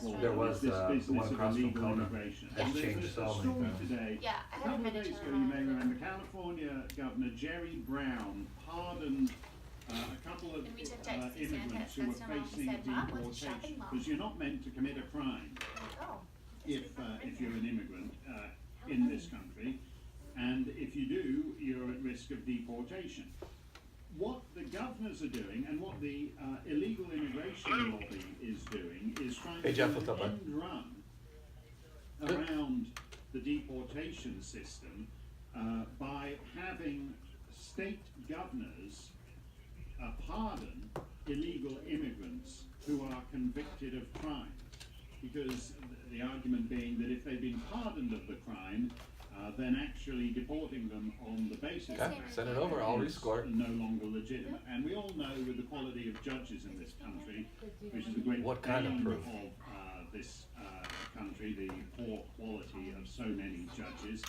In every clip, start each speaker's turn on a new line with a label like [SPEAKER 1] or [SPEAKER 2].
[SPEAKER 1] restaurant.
[SPEAKER 2] There was
[SPEAKER 1] this
[SPEAKER 2] the
[SPEAKER 1] business
[SPEAKER 2] one
[SPEAKER 1] of
[SPEAKER 2] across from
[SPEAKER 1] illegal
[SPEAKER 2] Kona.
[SPEAKER 1] immigration.
[SPEAKER 2] It's
[SPEAKER 1] And there's
[SPEAKER 2] changed
[SPEAKER 1] a
[SPEAKER 2] so many
[SPEAKER 1] story
[SPEAKER 2] times.
[SPEAKER 1] today.
[SPEAKER 3] Yeah, I
[SPEAKER 1] A
[SPEAKER 3] haven't
[SPEAKER 1] couple
[SPEAKER 3] been
[SPEAKER 1] of
[SPEAKER 3] to
[SPEAKER 1] days ago,
[SPEAKER 3] China.
[SPEAKER 1] you may remember, California Governor Jerry Brown pardoned a couple of
[SPEAKER 3] And we took Jackson to
[SPEAKER 1] immigrants
[SPEAKER 3] Santa.
[SPEAKER 1] who were
[SPEAKER 3] That's when Mom
[SPEAKER 1] facing
[SPEAKER 3] said, "Mom, what's a shopping
[SPEAKER 1] deportation
[SPEAKER 3] mall?"
[SPEAKER 1] because you're not meant to commit a crime
[SPEAKER 3] Oh.
[SPEAKER 1] if you're an immigrant in this country, and if you do, you're at risk of deportation. What the governors are doing and what the illegal immigration lobby is doing is trying
[SPEAKER 2] Hey,
[SPEAKER 1] to
[SPEAKER 2] Jeff,
[SPEAKER 1] do
[SPEAKER 2] what's up,
[SPEAKER 1] an
[SPEAKER 2] bud?
[SPEAKER 1] end run
[SPEAKER 2] Good.
[SPEAKER 1] around the deportation system by having state governors pardon illegal immigrants who are convicted of crimes. Because the argument being that if they've been pardoned of the crime, then actually deporting them on the basis of
[SPEAKER 2] Okay,
[SPEAKER 1] that
[SPEAKER 2] send it over, I'll
[SPEAKER 1] is
[SPEAKER 2] rescore.
[SPEAKER 1] no longer legitimate. And we all know with the quality of judges in this country, which is the great
[SPEAKER 2] What kind of
[SPEAKER 1] bane
[SPEAKER 2] proof?
[SPEAKER 1] of this country, the poor quality of so many judges,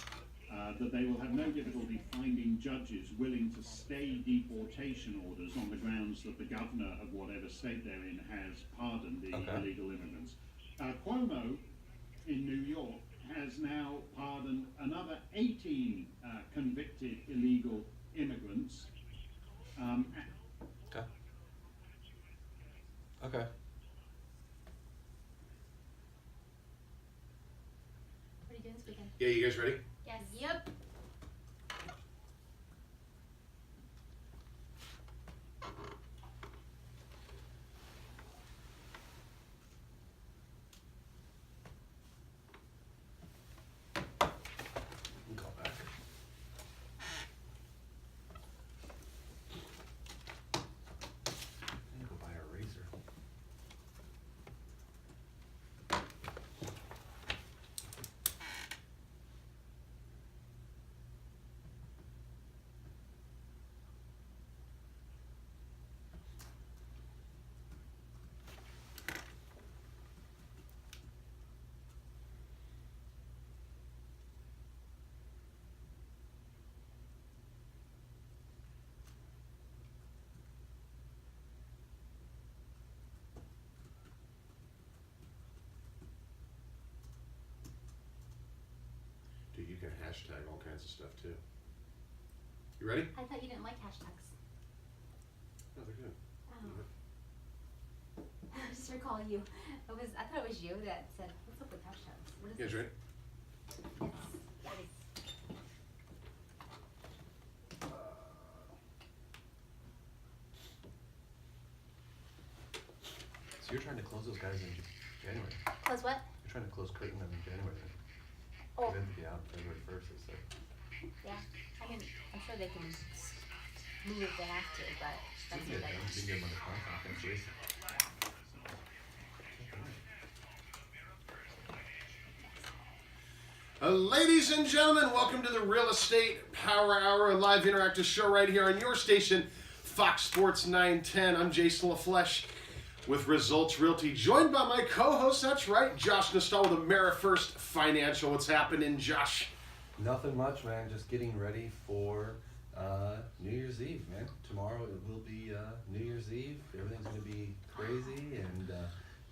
[SPEAKER 1] that they will have no difficulty finding judges willing to stay deportation orders on the grounds that the governor of whatever state they're in has pardoned the
[SPEAKER 2] Okay.
[SPEAKER 1] illegal immigrants. Cuomo in New York has now pardoned another 18 convicted illegal immigrants.
[SPEAKER 2] Okay. Okay.
[SPEAKER 3] What are you doing this weekend?
[SPEAKER 4] Yeah, you guys ready?
[SPEAKER 3] Yes. Yep.
[SPEAKER 4] We can call back.
[SPEAKER 2] I need to go buy a razor.
[SPEAKER 4] Dude, you can hashtag all kinds of stuff too. You ready?
[SPEAKER 3] I thought you didn't like hashtags.
[SPEAKER 4] No, they're good.
[SPEAKER 3] Oh. I just recall you. I thought it was you that said, "What's up with hashtags? What is
[SPEAKER 4] You guys
[SPEAKER 3] this?"
[SPEAKER 4] ready?
[SPEAKER 3] Yes.
[SPEAKER 2] So you're trying to close those guys in January.
[SPEAKER 3] Close what?
[SPEAKER 2] You're trying to close Creighton in January.
[SPEAKER 3] Oh.
[SPEAKER 2] Get into the out February 1st, they said.
[SPEAKER 3] Yeah. I mean, I'm sure they can move if they have to, but
[SPEAKER 2] You
[SPEAKER 3] that's
[SPEAKER 2] can
[SPEAKER 3] what
[SPEAKER 2] get them, you can get them under contract next week.
[SPEAKER 4] Ladies and gentlemen, welcome to the Real Estate Power Hour, a live interactive show right here on your station, Fox Sports 910. I'm Jason LaFleche with Results Realty, joined by my co-host, that's right, Josh Nostal with AmeriFirst Financial. What's happening, Josh?
[SPEAKER 2] Nothing much, man. Just getting ready for New Year's Eve, man. Tomorrow it will be New Year's Eve. Everything's going to be crazy, and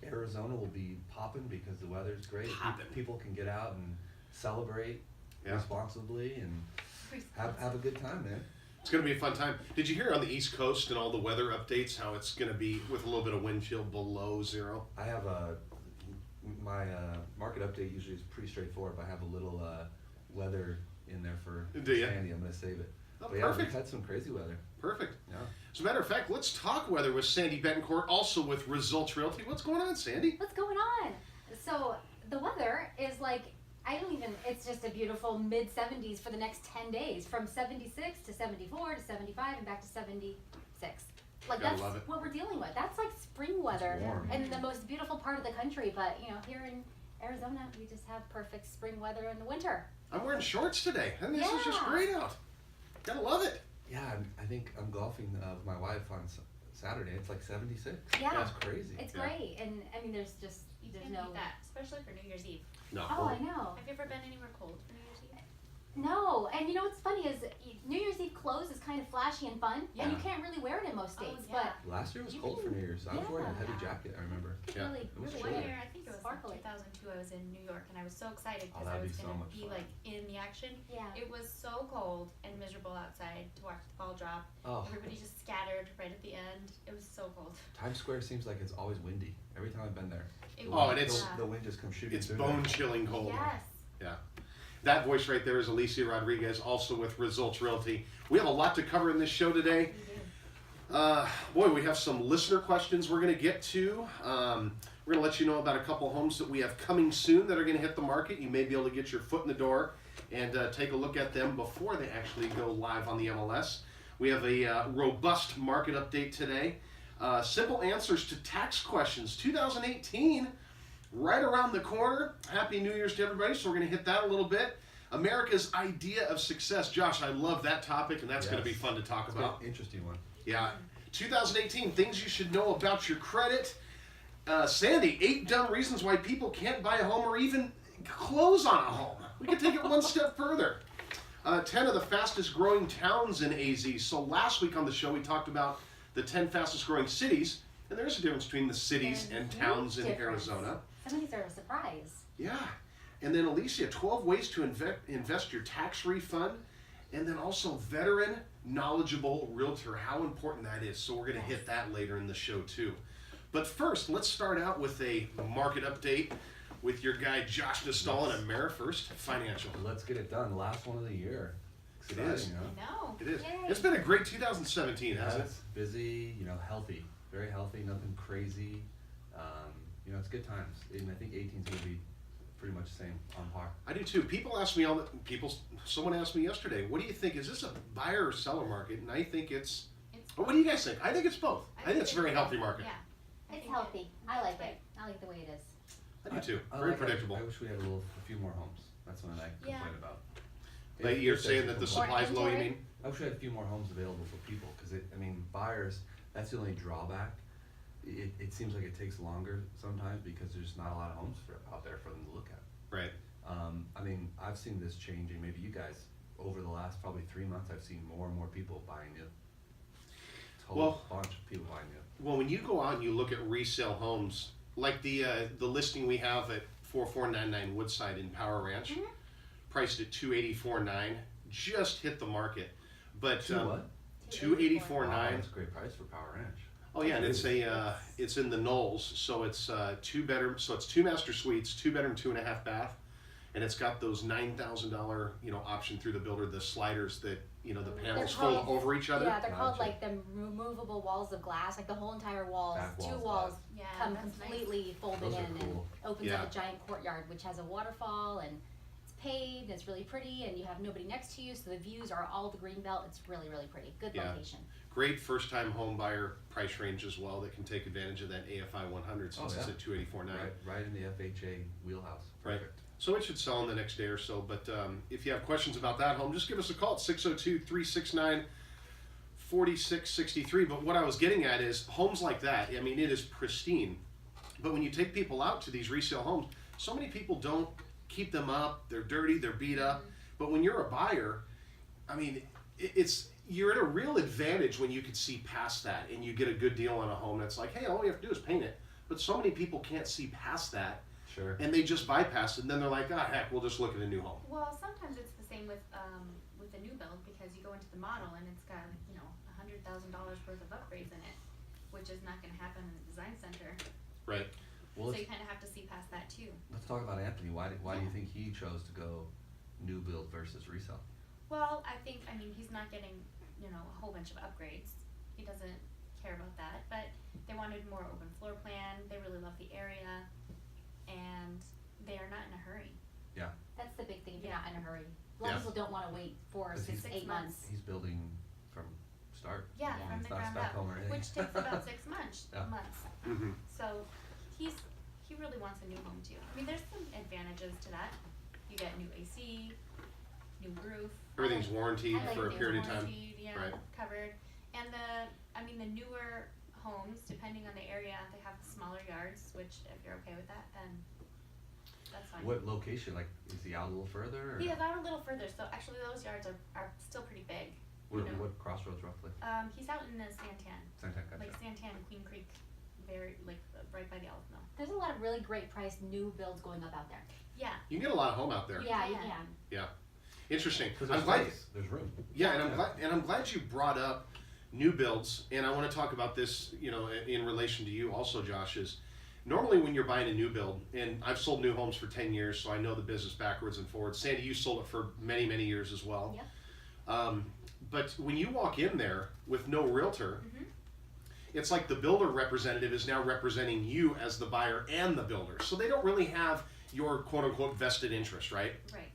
[SPEAKER 2] Arizona will be popping because the weather's great.
[SPEAKER 4] Poppin'.
[SPEAKER 2] People can get out and celebrate
[SPEAKER 4] Yeah.
[SPEAKER 2] responsibly and have a good time, man.
[SPEAKER 4] It's going to be a fun time. Did you hear on the East Coast and all the weather updates how it's going to be with a little bit of wind chill below zero?
[SPEAKER 2] I have my market update usually is pretty straightforward, but I have a little weather in there for
[SPEAKER 4] Do ya?
[SPEAKER 2] Sandy. I'm going to save it.
[SPEAKER 4] Oh,
[SPEAKER 2] But yeah,
[SPEAKER 4] perfect.
[SPEAKER 2] we've had some crazy weather.
[SPEAKER 4] Perfect.
[SPEAKER 2] Yeah.
[SPEAKER 4] As a matter of fact, let's talk weather with Sandy Betancourt, also with Results Realty. What's going on, Sandy?
[SPEAKER 5] What's going on? So the weather is like, it's just a beautiful mid 70s for the next 10 days, from 76 to 74 to 75 and back to 76. Like
[SPEAKER 4] Gotta
[SPEAKER 5] that's
[SPEAKER 4] love it.
[SPEAKER 5] what we're dealing with. That's like spring weather
[SPEAKER 2] warm.
[SPEAKER 5] and the most beautiful part of the country. But here in Arizona, we just have perfect spring weather in the winter.
[SPEAKER 4] I'm wearing shorts today, and this is just
[SPEAKER 5] Yeah.
[SPEAKER 4] great out. Gotta love it.
[SPEAKER 2] Yeah, I think I'm golfing with my wife on Saturday. It's like 76.
[SPEAKER 5] Yeah.
[SPEAKER 2] That's crazy.
[SPEAKER 5] It's
[SPEAKER 4] Yeah.
[SPEAKER 5] great, and I mean, there's
[SPEAKER 3] You
[SPEAKER 5] there's
[SPEAKER 3] can't
[SPEAKER 5] no.
[SPEAKER 3] beat that, especially for New Year's Eve.
[SPEAKER 4] No.
[SPEAKER 5] Oh, I know.
[SPEAKER 3] Have you ever been anywhere cold for New Year's Eve?
[SPEAKER 5] No, and you know what's funny is New Year's Eve clothes is kind of flashy and fun, and you
[SPEAKER 2] Yeah.
[SPEAKER 5] can't really wear it in most
[SPEAKER 3] Oh,
[SPEAKER 5] states.
[SPEAKER 3] yeah.
[SPEAKER 2] Last year was
[SPEAKER 5] You
[SPEAKER 2] cold for
[SPEAKER 5] can-
[SPEAKER 2] New Year's. I was wearing a heavy
[SPEAKER 3] yeah.
[SPEAKER 2] jacket, I remember.
[SPEAKER 5] But
[SPEAKER 4] Yeah.
[SPEAKER 5] really,
[SPEAKER 2] It was
[SPEAKER 5] really
[SPEAKER 2] chilly.
[SPEAKER 6] One
[SPEAKER 5] wear
[SPEAKER 6] year,
[SPEAKER 5] it.
[SPEAKER 6] I think it was
[SPEAKER 5] Sparkly.
[SPEAKER 6] like 2002, I was in New York and I was so excited
[SPEAKER 2] Oh,
[SPEAKER 6] because I
[SPEAKER 2] that'd
[SPEAKER 6] was
[SPEAKER 2] be so
[SPEAKER 6] going
[SPEAKER 2] much
[SPEAKER 6] to be
[SPEAKER 2] fun.
[SPEAKER 6] like in the action.
[SPEAKER 5] Yeah.
[SPEAKER 6] It was so cold and miserable outside to watch the ball drop.
[SPEAKER 2] Oh,
[SPEAKER 6] Everybody just scattered right at the end. It was so cold.
[SPEAKER 2] Times Square seems like it's always windy. Every time I've been there.
[SPEAKER 6] It
[SPEAKER 2] The
[SPEAKER 4] Oh,
[SPEAKER 2] wind-
[SPEAKER 4] and it's-
[SPEAKER 2] the wind just comes shooting
[SPEAKER 4] It's
[SPEAKER 2] through
[SPEAKER 4] bone
[SPEAKER 2] there.
[SPEAKER 4] chilling cold.
[SPEAKER 6] Yes.
[SPEAKER 4] That voice right there is Alicia Rodriguez, also with Results Realty. We have a lot to cover in this show today.
[SPEAKER 6] We do.
[SPEAKER 4] Boy, we have some listener questions we're going to get to. We're going to let you know about a couple homes that we have coming soon that are going to hit the market. You may be able to get your foot in the door and take a look at them before they actually go live on the MLS. We have a robust market update today. Simple answers to tax questions. 2018, right around the corner. Happy New Year's to everybody. So we're going to hit that a little bit. America's idea of success. Josh, I love that topic, and that's going to be
[SPEAKER 2] Yes.
[SPEAKER 4] fun to talk
[SPEAKER 2] It's
[SPEAKER 4] about.
[SPEAKER 2] an interesting one.
[SPEAKER 4] Yeah. 2018, things you should know about your credit. Sandy, 8 dumb reasons why people can't buy a home or even close on a home. We can take it one step further. 10 of the fastest growing towns in AZ. So last week on the show, we talked about the 10 fastest growing cities, and there's a difference between the cities
[SPEAKER 5] There's
[SPEAKER 4] and
[SPEAKER 5] a
[SPEAKER 4] towns
[SPEAKER 5] huge
[SPEAKER 4] in
[SPEAKER 5] difference.
[SPEAKER 4] Arizona.
[SPEAKER 5] Some of these are a surprise.
[SPEAKER 4] Yeah. And then Alicia, 12 ways to invest your tax refund. And then also veteran, knowledgeable realtor, how important that is. So we're going to hit that later in the show too. But first, let's start out with a market update with your guy Josh Nastala and AmeriFirst Financial.
[SPEAKER 2] Let's get it done. Last one of the year.
[SPEAKER 4] It
[SPEAKER 2] Exciting,
[SPEAKER 4] is.
[SPEAKER 2] huh?
[SPEAKER 6] I know.
[SPEAKER 4] It is.
[SPEAKER 5] Yay.
[SPEAKER 4] It's been a great 2017, hasn't it?
[SPEAKER 2] It's busy, healthy, very healthy, nothing crazy. It's good times. And I think 18's gonna be pretty much the same on par.
[SPEAKER 4] I do too. People ask me someone asked me yesterday, what do you think? Is this a buyer or seller market? And I think it's,
[SPEAKER 6] It's
[SPEAKER 4] what do you guys think? I think it's both. I think it's a very healthy market.
[SPEAKER 6] Yeah. I
[SPEAKER 5] It's
[SPEAKER 6] think
[SPEAKER 5] healthy. I like
[SPEAKER 6] right.
[SPEAKER 5] it. I like the way it is.
[SPEAKER 4] I do too.
[SPEAKER 2] I
[SPEAKER 4] Very
[SPEAKER 2] like it.
[SPEAKER 4] predictable.
[SPEAKER 2] I wish we had a few more homes. That's what I
[SPEAKER 6] Yeah.
[SPEAKER 2] complain about.
[SPEAKER 4] But
[SPEAKER 2] If
[SPEAKER 4] you're
[SPEAKER 2] there's
[SPEAKER 4] saying
[SPEAKER 2] a
[SPEAKER 4] that the
[SPEAKER 2] complaint-
[SPEAKER 4] supply's low, you
[SPEAKER 5] inventory?
[SPEAKER 4] mean?
[SPEAKER 2] I wish we had a few more homes available for people, because buyers, that's the only drawback. It seems like it takes longer sometimes because there's not a lot of homes out there for them to look at.
[SPEAKER 4] Right.
[SPEAKER 2] I've seen this changing, maybe you guys, over the last probably 3 months, I've seen more and more people buying new.
[SPEAKER 4] Well-
[SPEAKER 2] Bunch of people buying new.
[SPEAKER 4] Well, when you go out and you look at resale homes, like the listing we have at 4499 Woodside in Power Ranch, priced at 284.9, just hit the market. But
[SPEAKER 2] What?
[SPEAKER 4] 284.9.
[SPEAKER 2] Wow, that's a great price for Power Ranch.
[SPEAKER 4] Oh yeah, and it's it's in the Knolls, so it's 2 bedroom, so it's 2 master suites, 2 bedroom, 2.5 bath, and it's got those $9,000 option through the builder, the sliders that the panels
[SPEAKER 5] They're
[SPEAKER 4] fold
[SPEAKER 5] called-
[SPEAKER 4] over each other.
[SPEAKER 5] Yeah, they're called
[SPEAKER 2] Gotcha.
[SPEAKER 5] like the removable walls of glass, like the whole entire walls,
[SPEAKER 2] Back
[SPEAKER 5] 2
[SPEAKER 2] walls,
[SPEAKER 5] walls
[SPEAKER 6] Yeah,
[SPEAKER 5] come
[SPEAKER 6] that's nice.
[SPEAKER 5] completely folded
[SPEAKER 2] Those are
[SPEAKER 5] in and
[SPEAKER 2] cool.
[SPEAKER 5] opens
[SPEAKER 4] Yeah.
[SPEAKER 5] up a giant courtyard which has a waterfall and it's paved, it's really pretty, and you have nobody next to you, so the views are all the green belt. It's really, really pretty. Good
[SPEAKER 4] Yeah.
[SPEAKER 5] location.
[SPEAKER 4] Great first-time home buyer price range as well that can take advantage of that AFI 100 since
[SPEAKER 2] Oh,
[SPEAKER 4] it's
[SPEAKER 2] yeah.
[SPEAKER 4] at 284.9.
[SPEAKER 2] Right in the FHA wheelhouse.
[SPEAKER 4] Right.
[SPEAKER 2] Perfect.
[SPEAKER 4] So it should sell in the next day or so. But if you have questions about that home, just give us a call at 602-369-4663. But what I was getting at is homes like that, it is pristine. But when you take people out to these resale homes, so many people don't keep them up. They're dirty, they're beat up. But when you're a buyer, you're at a real advantage when you can see past that and you get a good deal on a home that's like, hey, all we have to do is paint it. But so many people can't see past that.
[SPEAKER 2] Sure.
[SPEAKER 4] And they just bypass it, and then they're like, heck, we'll just look at a new home.
[SPEAKER 6] Well, sometimes it's the same with the new build because you go into the model and it's got $100,000 worth of upgrades in it, which is not going to happen in the design center.
[SPEAKER 4] Right.
[SPEAKER 2] Well,
[SPEAKER 6] So you kind of have to see past that too.
[SPEAKER 2] let's talk about Anthony. Why do you think he chose to go new build versus resale?
[SPEAKER 6] Well, I mean, he's not getting a whole bunch of upgrades. He doesn't care about that, but they wanted more open floor plan. They really love the area, and they are not in a hurry.
[SPEAKER 5] That's the big thing. If you're
[SPEAKER 6] Yeah.
[SPEAKER 5] not in a hurry. A lot of
[SPEAKER 4] Yeah.
[SPEAKER 5] people don't want to wait 4,
[SPEAKER 2] 'Cause
[SPEAKER 5] 6,
[SPEAKER 6] he's-
[SPEAKER 5] 8 months.
[SPEAKER 2] He's building from start.
[SPEAKER 6] Yeah,
[SPEAKER 5] Yeah.
[SPEAKER 6] from
[SPEAKER 2] It's
[SPEAKER 6] the
[SPEAKER 2] not
[SPEAKER 6] ground
[SPEAKER 2] spec
[SPEAKER 6] up,
[SPEAKER 2] home or anything.
[SPEAKER 6] which takes about 6 months.
[SPEAKER 2] Yeah.
[SPEAKER 4] Mm-hmm.
[SPEAKER 6] So he really wants a new home too. I mean, there's some advantages to that. You get new AC, new roof.
[SPEAKER 4] Everything's warranted
[SPEAKER 5] I like
[SPEAKER 4] for a
[SPEAKER 5] the
[SPEAKER 4] period of time.
[SPEAKER 6] warranted, yeah,
[SPEAKER 4] Right.
[SPEAKER 6] covered. And the newer homes, depending on the area, they have smaller yards, which if you're okay with that, then that's fine.
[SPEAKER 2] What location? Like, is he out a little further? Or
[SPEAKER 6] He is out a little further, so actually those yards are still pretty big.
[SPEAKER 2] what,
[SPEAKER 6] you know.
[SPEAKER 2] what crossroads roughly?
[SPEAKER 6] He's out in the Santan,
[SPEAKER 2] Santan, gotcha.
[SPEAKER 6] like Santan, Queen Creek, right by the Olive Mill.
[SPEAKER 5] There's a lot of really great priced new builds going up out there.
[SPEAKER 6] Yeah,
[SPEAKER 4] You can get a lot of home out there.
[SPEAKER 5] Yeah, you
[SPEAKER 6] Yeah.
[SPEAKER 5] can.
[SPEAKER 4] Interesting.
[SPEAKER 2] Because
[SPEAKER 4] I'm
[SPEAKER 2] there's
[SPEAKER 4] glad.
[SPEAKER 2] space, there's room.
[SPEAKER 4] Yeah, and I'm glad you brought up new builds, and I want to talk about this, you know, in relation to you also, Josh. Is normally when you're buying a new build, and I've sold new homes for 10 years, so I know the business backwards and forwards. Sandy, you sold it for many, many years as well.
[SPEAKER 5] Yeah.
[SPEAKER 4] But when you walk in there with no realtor,
[SPEAKER 6] Mhm.
[SPEAKER 4] it's like the builder representative is now representing you as the buyer and the builder. So they don't really have your quote unquote vested interest, right?
[SPEAKER 6] right.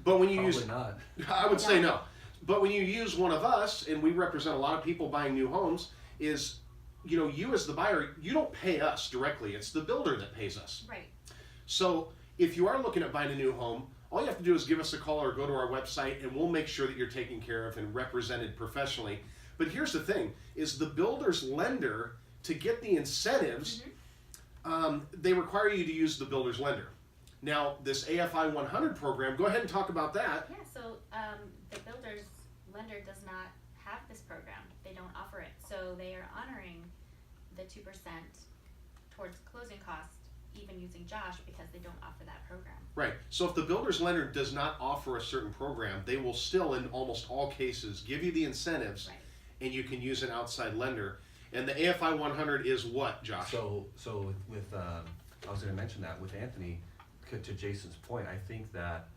[SPEAKER 4] But when you
[SPEAKER 2] Probably
[SPEAKER 4] use,
[SPEAKER 2] not.
[SPEAKER 4] I would say no. But when you use one of us, and we represent a lot of people buying new homes, is, you know, you as the buyer, you don't pay us directly. It's the builder that pays us.
[SPEAKER 6] Right.
[SPEAKER 4] So if you are looking at buying a new home, all you have to do is give us a call or go to our website, and we'll make sure that you're taken care of and represented professionally. But here's the thing, is the builder's lender, to get the incentives, they require you to use the builder's lender. Now, this AFI 100 program, go ahead and talk about that.
[SPEAKER 6] Yeah, so the builder's lender does not have this program. They don't offer it. So they are honoring the 2% towards closing costs, even using Josh, because they don't offer that program.
[SPEAKER 4] Right. So if the builder's lender does not offer a certain program, they will still, in almost all cases, give you the incentives,
[SPEAKER 6] Right.
[SPEAKER 4] and you can use an outside lender. And the AFI 100 is what, Josh?
[SPEAKER 2] So with I was going to mention that with Anthony, to Jason's point, I think that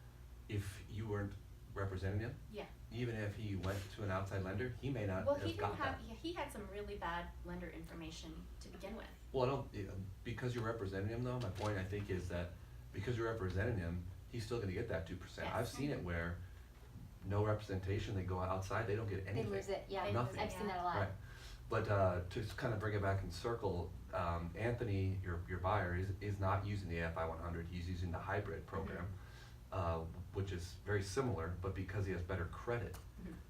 [SPEAKER 2] if you weren't representing him,
[SPEAKER 6] Yeah.
[SPEAKER 2] even if he went to an outside lender, he may not
[SPEAKER 6] Well,
[SPEAKER 2] have
[SPEAKER 6] he didn't
[SPEAKER 2] got
[SPEAKER 6] have.
[SPEAKER 2] that.
[SPEAKER 6] He had some really bad lender information to begin with.
[SPEAKER 2] Well, I don't, because you're representing him though, my point I think is that because you're representing him, he's still gonna get that 2%.
[SPEAKER 6] Yes.
[SPEAKER 2] I've seen it where no representation, they go outside, they don't get
[SPEAKER 5] They
[SPEAKER 2] anything.
[SPEAKER 5] lose it. Yeah,
[SPEAKER 6] They
[SPEAKER 2] lose it,
[SPEAKER 5] I've seen that a lot.
[SPEAKER 2] Right. But to kind of bring it back in circle, Anthony, your buyer, is not using the AFI 100, he's using the hybrid program, which is very similar, but because he has better credit,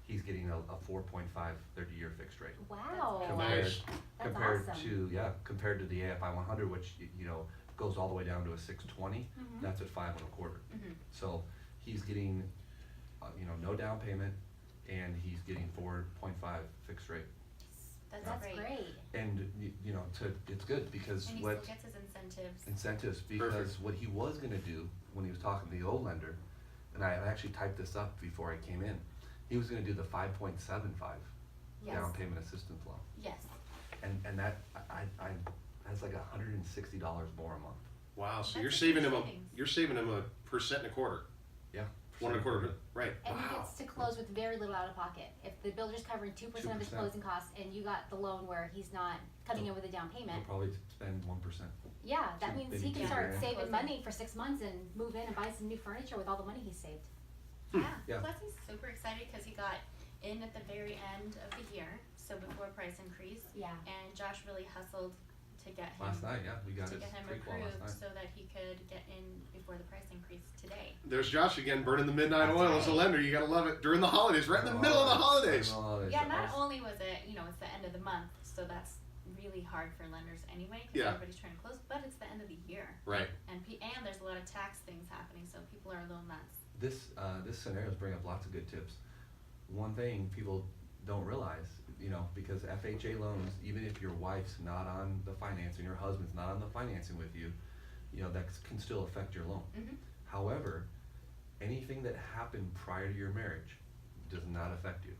[SPEAKER 2] he's getting a 4.5 30-year fixed rate.
[SPEAKER 5] Wow.
[SPEAKER 2] Compared,
[SPEAKER 4] Nice.
[SPEAKER 5] That's
[SPEAKER 2] compared
[SPEAKER 5] awesome.
[SPEAKER 2] to, compared to the AFI 100, which, you know, goes all the way down to a 620, that's at 5.25.
[SPEAKER 6] Mhm.
[SPEAKER 2] So he's getting, you know, no down payment, and he's getting 4.5 fixed rate.
[SPEAKER 6] That's,
[SPEAKER 5] great.
[SPEAKER 2] And, you know, it's good because
[SPEAKER 6] And he
[SPEAKER 2] what
[SPEAKER 6] still gets his incentives.
[SPEAKER 2] incentives, because what he was gonna do when he was talking to the old lender, and I actually typed this up before I came in, he was gonna do the 5.75
[SPEAKER 6] Yes.
[SPEAKER 2] down payment assistance loan.
[SPEAKER 6] Yes.
[SPEAKER 2] And that, that's like $160 more a month.
[SPEAKER 4] Wow. So
[SPEAKER 6] That's
[SPEAKER 4] you're
[SPEAKER 6] a
[SPEAKER 4] saving
[SPEAKER 6] huge
[SPEAKER 4] him
[SPEAKER 6] savings.
[SPEAKER 4] you're saving him 1.25%.
[SPEAKER 2] Yeah.
[SPEAKER 4] 1.25%. Right.
[SPEAKER 5] And he
[SPEAKER 4] Wow.
[SPEAKER 5] gets to close with very little out of pocket. If the builder's covering 2% of his
[SPEAKER 2] 2%.
[SPEAKER 5] closing costs and you got the loan where he's not coming in with a down
[SPEAKER 2] He'll
[SPEAKER 5] payment,
[SPEAKER 2] probably spend 1%.
[SPEAKER 5] yeah, that
[SPEAKER 2] Two-
[SPEAKER 5] means
[SPEAKER 2] maybe
[SPEAKER 5] he can
[SPEAKER 2] two
[SPEAKER 5] start
[SPEAKER 2] grand.
[SPEAKER 5] saving
[SPEAKER 6] Closing.
[SPEAKER 5] money for 6 months and move in and buy some new furniture with all the money he saved.
[SPEAKER 6] Yeah.
[SPEAKER 2] Yeah.
[SPEAKER 6] Plus he's super excited because he got in at the very end of the year, so before price increase.
[SPEAKER 5] Yeah.
[SPEAKER 6] And Josh really hustled to get him
[SPEAKER 2] Last night, yeah, we got
[SPEAKER 6] to
[SPEAKER 2] his
[SPEAKER 6] get him
[SPEAKER 2] prequel last
[SPEAKER 6] approved
[SPEAKER 2] night.
[SPEAKER 6] so that he could get in before the price increase today.
[SPEAKER 4] There's Josh again, burning the midnight
[SPEAKER 6] That's
[SPEAKER 4] oil as a
[SPEAKER 6] right.
[SPEAKER 4] lender. You gotta love it during the holidays, right in the middle of the holidays.
[SPEAKER 6] Yeah, not only was it, it's the end of the month, so that's really hard for lenders anyway, because
[SPEAKER 4] Yeah.
[SPEAKER 6] everybody's trying to close, but it's the end of the year.
[SPEAKER 4] Right.
[SPEAKER 6] And there's a lot of tax things happening, so people are a little nuts.
[SPEAKER 2] This scenarios bring up lots of good tips. One thing people don't realize, because FHA loans, even if your wife's not on the financing, your husband's not on the financing with you, that can still affect your loan.
[SPEAKER 6] Mhm.
[SPEAKER 2] However, anything that happened prior to your marriage does not affect you.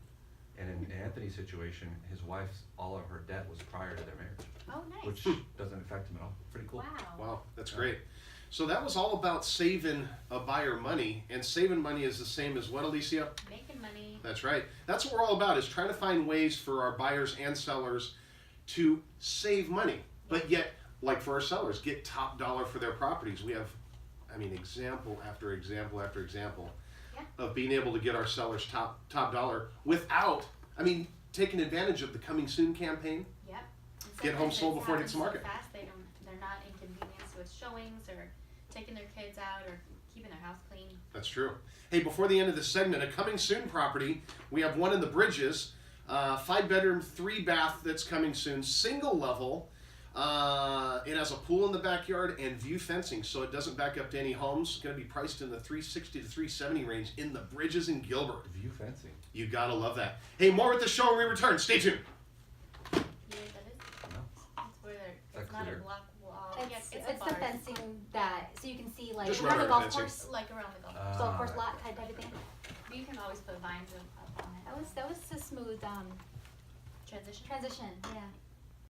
[SPEAKER 2] And in Anthony's situation, his wife's, all of her debt was prior to their marriage,
[SPEAKER 6] Oh, nice.
[SPEAKER 2] which doesn't affect him at all. Pretty cool.
[SPEAKER 5] Wow.
[SPEAKER 4] Wow, that's great. So that was all about saving a buyer money, and saving money is the same as what, Alicia?
[SPEAKER 6] Making money.
[SPEAKER 4] That's right. That's what we're all about, is trying to find ways for our buyers and sellers to save money, but yet, like for our sellers, get top dollar for their properties. We have, example after example after example
[SPEAKER 5] Yeah.
[SPEAKER 4] of being able to get our sellers top dollar without, taking advantage of the Coming Soon campaign.
[SPEAKER 6] Yep. And
[SPEAKER 4] Get home
[SPEAKER 6] sometimes
[SPEAKER 4] sold
[SPEAKER 6] it's
[SPEAKER 4] before it hits the
[SPEAKER 6] happened
[SPEAKER 4] market.
[SPEAKER 6] so fast, they're not inconvenienced with showings or taking their kids out or keeping their house clean.
[SPEAKER 4] That's true. Hey, before the end of this segment, a Coming Soon property. We have one in the Bridges, 5-bedroom, 3-bath that's coming soon, single level. It has a pool in the backyard and view fencing, so it doesn't back up to any homes. It's going to be priced in the $360 to $370 range in the Bridges in Gilbert.
[SPEAKER 2] View fencing.
[SPEAKER 4] You gotta love that. Hey, more with the show when we return. Stay tuned.
[SPEAKER 6] You know what that is?
[SPEAKER 2] No.
[SPEAKER 6] It's where they're,
[SPEAKER 2] That
[SPEAKER 6] it's not
[SPEAKER 2] clear?
[SPEAKER 6] a block wall.
[SPEAKER 5] It's,
[SPEAKER 6] it's
[SPEAKER 5] it's
[SPEAKER 6] a
[SPEAKER 5] the
[SPEAKER 6] bar.
[SPEAKER 5] fencing that, so you can see like
[SPEAKER 4] Just
[SPEAKER 5] around the
[SPEAKER 4] rubber
[SPEAKER 5] golf
[SPEAKER 4] fencing.
[SPEAKER 5] course,
[SPEAKER 6] Like around the golf
[SPEAKER 2] Ah.
[SPEAKER 6] course.
[SPEAKER 5] golf course lot type everything.
[SPEAKER 6] You can always put vines up on it.
[SPEAKER 5] That was a smooth
[SPEAKER 6] transition.
[SPEAKER 5] transition. Yeah.